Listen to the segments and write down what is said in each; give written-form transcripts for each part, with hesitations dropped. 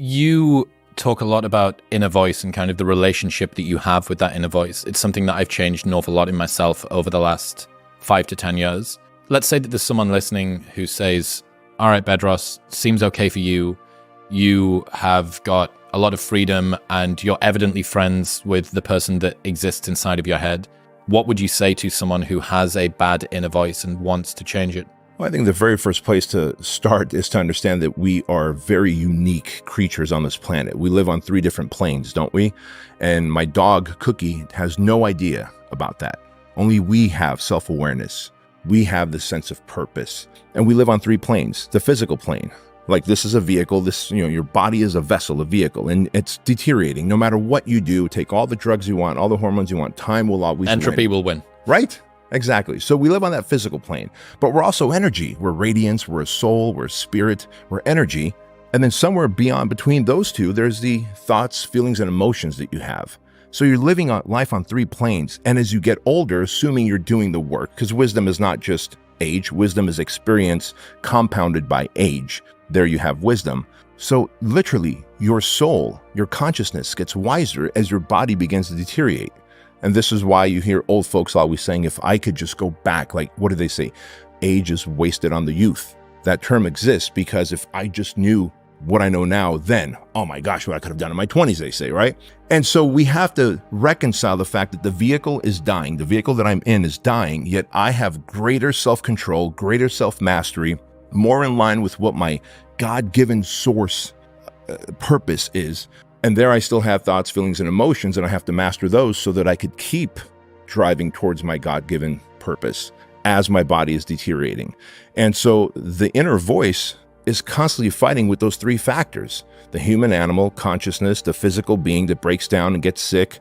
You talk a lot about inner voice and kind of the relationship that you have with that inner voice. It's something that I've changed an awful lot in myself over the last 5 to 10 years. Let's say that there's someone listening who says, all right, Bedros, seems okay for you. You have got a lot of freedom and you're evidently friends with the person that exists inside of your head. What would you say to someone who has a bad inner voice and wants to change it? Well, I think the very first place to start is to understand that we are very unique creatures on this planet. We live on 3 different planes, don't we? And my dog, Cookie, has no idea about that. Only we have self-awareness. We have the sense of purpose. And we live on 3 planes. The physical plane, like this is a vehicle, your body is a vessel, a vehicle, and it's deteriorating. No matter what you do, take all the drugs you want, all the hormones you want, time will always win. Entropy will win. Right? Exactly. So we live on that physical plane, but we're also energy. We're radiance, we're a soul, we're a spirit, we're energy. And then somewhere beyond between those two, there's the thoughts, feelings, and emotions that you have. So you're living life on 3 planes. And as you get older, assuming you're doing the work, because wisdom is not just age, wisdom is experience compounded by age. There you have wisdom. So literally, your soul, your consciousness gets wiser as your body begins to deteriorate. And this is why you hear old folks always saying, if I could just go back, like, what do they say? Age is wasted on the youth. That term exists because if I just knew what I know now, then, oh my gosh, what I could have done in my 20s, they say, right? And so we have to reconcile the fact that the vehicle is dying. The vehicle that I'm in is dying, yet I have greater self-control, greater self-mastery, more in line with what my God-given source purpose is. And there I still have thoughts, feelings, and emotions, and I have to master those so that I could keep driving towards my God-given purpose as my body is deteriorating. And so the inner voice is constantly fighting with those 3 factors: the human animal consciousness, the physical being that breaks down and gets sick,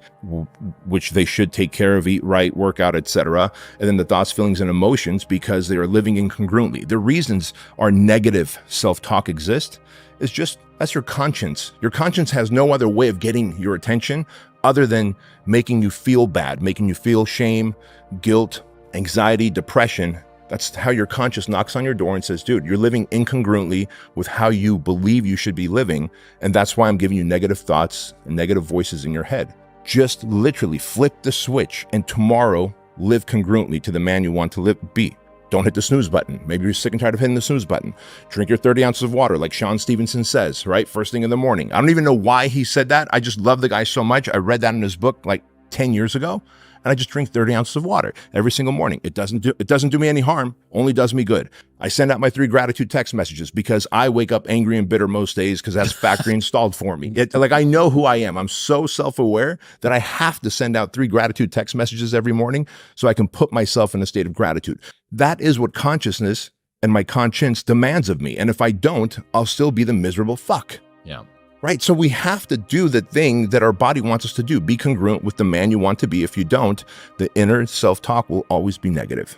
which they should take care of, eat right, work out, etc. And then the thoughts, feelings, and emotions, because they are living incongruently. The reasons our negative self-talk exists is just, that's your conscience. Your conscience has no other way of getting your attention other than making you feel bad, making you feel shame, guilt, anxiety, depression. That's how your conscience knocks on your door and says, dude, you're living incongruently with how you believe you should be living. And that's why I'm giving you negative thoughts and negative voices in your head. Just literally flip the switch and tomorrow live congruently to the man you want to be. Don't hit the snooze button. Maybe you're sick and tired of hitting the snooze button. Drink your 30 ounces of water, like Sean Stevenson says, right? First thing in the morning. I don't even know why he said that. I just love the guy so much. I read that in his book like 10 years ago. And I just drink 30 ounces of water every single morning. It doesn't do me any harm, only does me good. I send out my 3 gratitude text messages because I wake up angry and bitter most days because that's factory installed for me. Like I know who I am. I'm so self-aware that I have to send out 3 gratitude text messages every morning so I can put myself in a state of gratitude. That is what consciousness and my conscience demands of me. And if I don't, I'll still be the miserable fuck. Yeah. Right? So we have to do the thing that our body wants us to do. Be congruent with the man you want to be. If you don't, the inner self-talk will always be negative.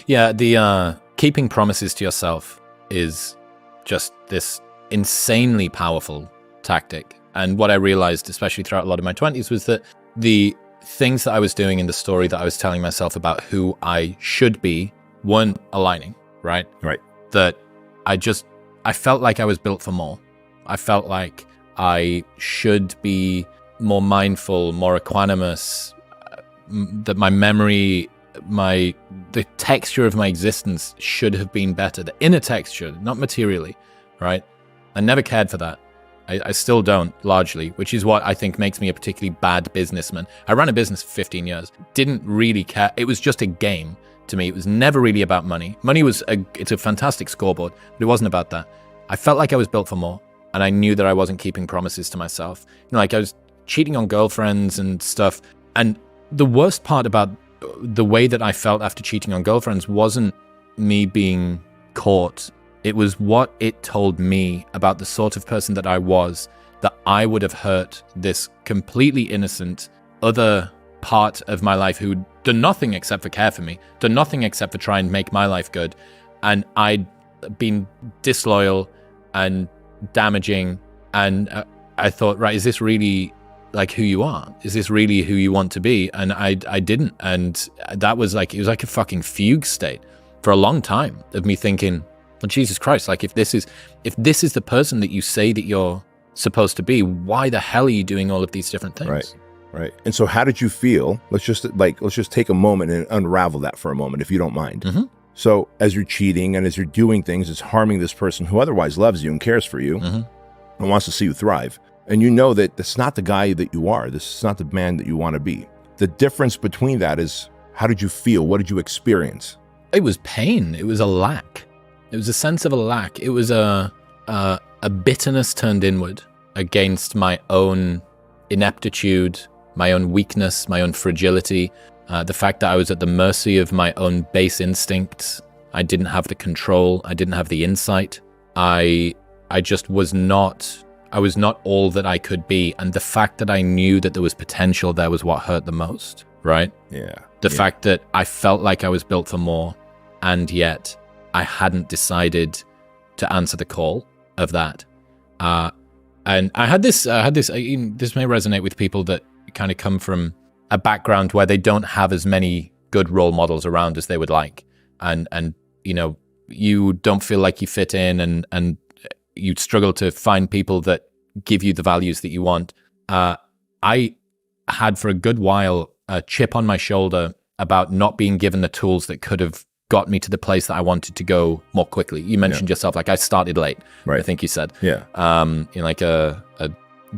Yeah, the keeping promises to yourself is just this insanely powerful tactic. And what I realized, especially throughout a lot of my 20s, was that the things that I was doing in the story that I was telling myself about who I should be weren't aligning, right? Right. That I felt like I was built for more. I felt like I should be more mindful, more equanimous, that my memory, the texture of my existence should have been better. The inner texture, not materially, right? I never cared for that. I still don't, largely, which is what I think makes me a particularly bad businessman. I ran a business for 15 years, didn't really care. It was just a game to me. It was never really about money. Money it's a fantastic scoreboard, but it wasn't about that. I felt like I was built for more. And I knew that I wasn't keeping promises to myself. Like I was cheating on girlfriends and stuff. And the worst part about the way that I felt after cheating on girlfriends wasn't me being caught. It was what it told me about the sort of person that I was, that I would have hurt this completely innocent other part of my life who'd done nothing except for care for me, done nothing except for try and make my life good. And I'd been disloyal and damaging, and I thought, right, is this really like who you are? Is this really who you want to be? And I didn't, and that was like, it was like a fucking fugue state for a long time of me thinking, well, Jesus Christ, like if this is the person that you say that you're supposed to be? Why the hell are you doing all of these different things? Right. Right. And so how did you feel? Let's just take a moment and unravel that for a moment, if you don't mind. Mm-hmm. So as you're cheating and as you're doing things, it's harming this person who otherwise loves you and cares for you Mm-hmm. and wants to see you thrive. And you know that that's not the guy that you are. This is not the man that you want to be. The difference between that is, how did you feel? What did you experience? It was pain. It was a lack. It was a sense of a lack. It was a bitterness turned inward against my own ineptitude, my own weakness, my own fragility, the fact that I was at the mercy of my own base instincts. I didn't have the control. I didn't have the insight. I just was not, I was not all that I could be. And the fact that I knew that there was potential there was what hurt the most, right? Yeah. The fact that I felt like I was built for more, and yet I hadn't decided to answer the call of that. And I had this, this may resonate with people that kind of come from a background where they don't have as many good role models around as they would like. And you know, you don't feel like you fit in, and you struggle to find people that give you the values that you want. I had for a good while a chip on my shoulder about not being given the tools that could have got me to the place that I wanted to go more quickly. You mentioned yourself, like I started late, right. I think you said. Yeah. In like a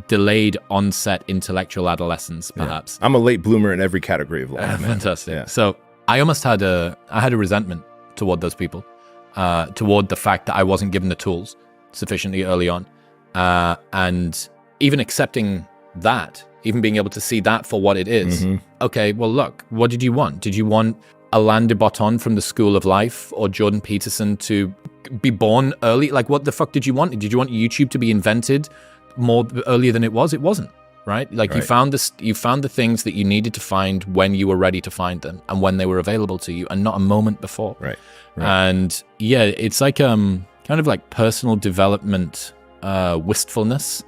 delayed onset intellectual adolescence, perhaps. I'm a late bloomer in every category of life. Fantastic. Yeah. So I almost had a resentment toward those people, toward the fact that I wasn't given the tools sufficiently early on. And even accepting that, even being able to see that for what it is. Mm-hmm. Okay, well, look, what did you want? Did you want Alain de Botton from the School of Life or Jordan Peterson to be born early? Like, what the fuck did you want? Did you want YouTube to be invented more earlier than it was? It wasn't, right? Like, you found the things that you needed to find when you were ready to find them and when they were available to you, and not a moment before. Right. And yeah, it's like kind of like personal development wistfulness,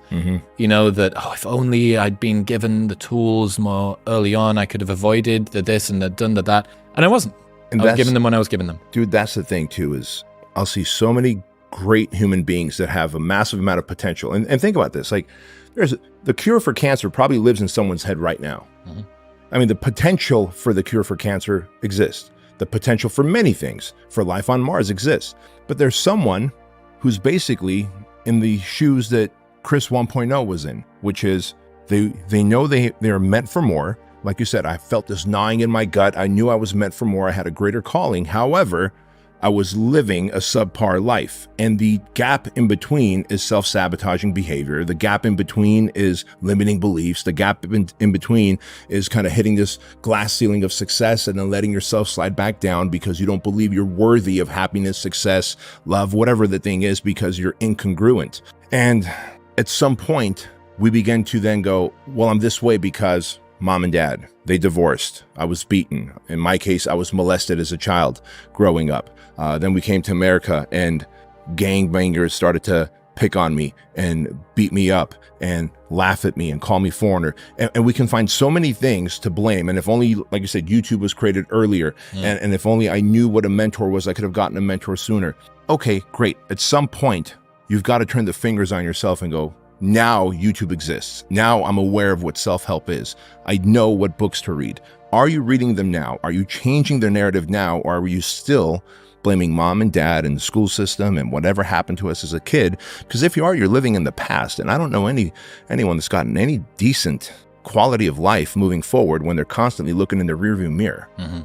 you know, that, oh, if only I'd been given the tools more early on, I could have avoided the this and the done the that. And I wasn't. And I was given them when I was given them. Dude, that's the thing too, is I'll see so many great human beings that have a massive amount of potential. And think about this, like the cure for cancer probably lives in someone's head right now. Mm-hmm. I mean, the potential for the cure for cancer exists. The potential for many things, for life on Mars exists. But there's someone who's basically in the shoes that Chris 1.0 was in, which is they know they're meant for more. Like you said, I felt this gnawing in my gut. I knew I was meant for more. I had a greater calling. However, I was living a subpar life. And the gap in between is self-sabotaging behavior. The gap in between is limiting beliefs. The gap in between is kind of hitting this glass ceiling of success and then letting yourself slide back down because you don't believe you're worthy of happiness, success, love, whatever the thing is, because you're incongruent. And at some point, we begin to then go, well, I'm this way because mom and dad, they divorced. I was beaten. In my case, I was molested as a child growing up. Then we came to America and gangbangers started to pick on me and beat me up and laugh at me and call me foreigner. And we can find so many things to blame. And if only, like you said, YouTube was created earlier. And if only I knew what a mentor was, I could have gotten a mentor sooner. Okay, great. At some point, you've got to turn the fingers on yourself and go, now YouTube exists. Now I'm aware of what self-help is. I know what books to read. Are you reading them now? Are you changing the narrative now? Or are you still blaming mom and dad and the school system and whatever happened to us as a kid? Because if you are, you're living in the past. And I don't know anyone that's gotten any decent quality of life moving forward when they're constantly looking in the rearview mirror. Mm-hmm.